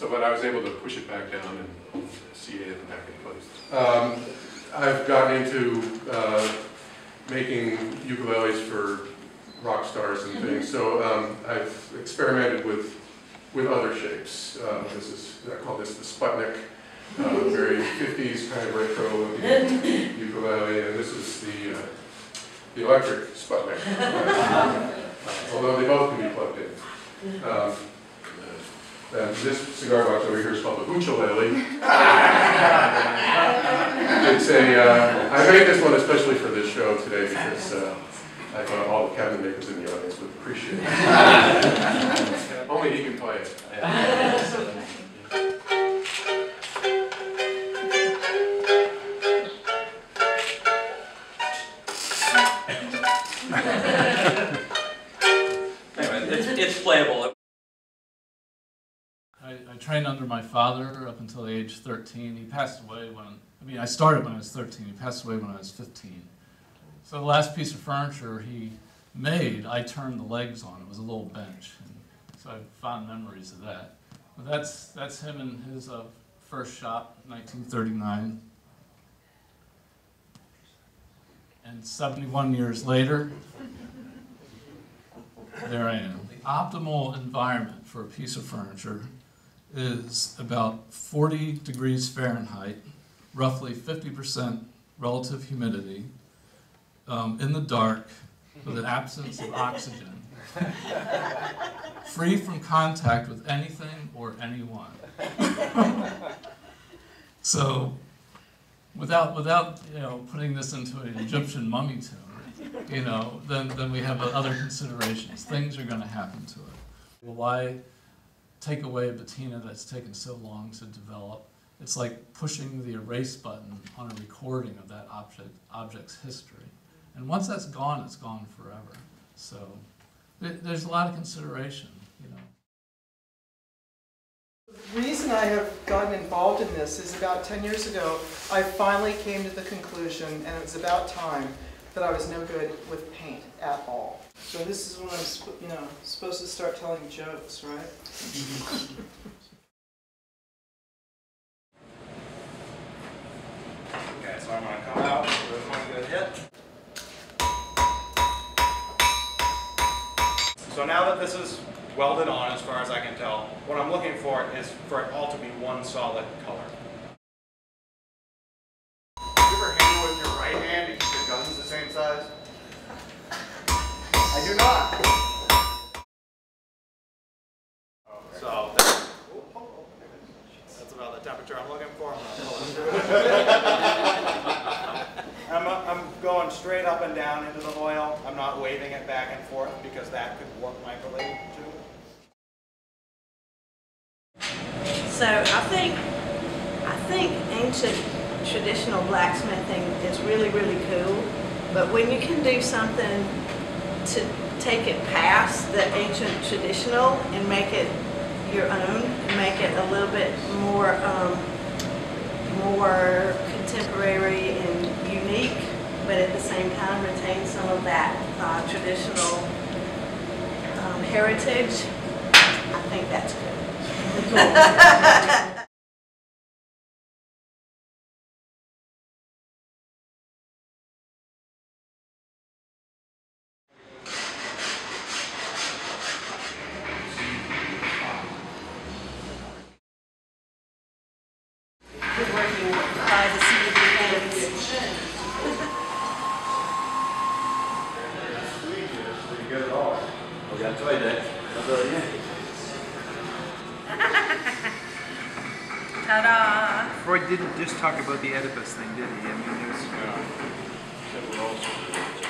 but I was able to push it back down and see it back in place. I've gotten into making ukuleles for rock stars and things, so I've experimented with other shapes. I call this the Sputnik, very 50s kind of retro looking ukulele, and this is the electric Sputnik, although they both can be plugged in. And this cigar box over here is called the Uchalele. It's I made this one especially for this show today because I thought all the cabinet makers in the audience would appreciate it. Only he can play it. Anyway, it's playable. I trained under my father up until the age 13. He passed away I started when I was 13. He passed away when I was 15. So the last piece of furniture he made, I turned the legs on. It was a little bench. And so I have fond memories of that. But that's him in his first shop, 1939. And 71 years later, there I am. The optimal environment for a piece of furniture is about 40 degrees Fahrenheit, roughly 50% relative humidity, in the dark, with an absence of oxygen, free from contact with anything or anyone. So, without putting this into an Egyptian mummy tomb, then we have other considerations. Things are going to happen to it. Why take away a patina that's taken so long to develop? It's like pushing the erase button on a recording of that object's history. And once that's gone, it's gone forever. So there's a lot of consideration, The reason I have gotten involved in this is about 10 years ago, I finally came to the conclusion, and it was about time, that I was no good with paint at all. So this is when I'm supposed to start telling jokes, right? Okay, so I'm going to come out with one good hit. So now that this is welded on, as far as I can tell, what I'm looking for is for it all to be one solid color. Do you ever handle with your right hand to keep your guns the same size? I do not. Okay. So that's about the temperature I'm looking for. I'm going straight up and down into the oil. I'm not waving it back and forth because that could warp my blade too. So I think ancient traditional blacksmithing is really, really cool. But when you can do something to take it past the ancient traditional and make it your own, and make it a little bit more more contemporary and unique, but at the same time retain some of that traditional heritage, I think that's good. Working by the seat of your pants. You get it all. We got toy day. Ta-da! Freud didn't just talk about the Oedipus thing, did he? I mean, there's Several also.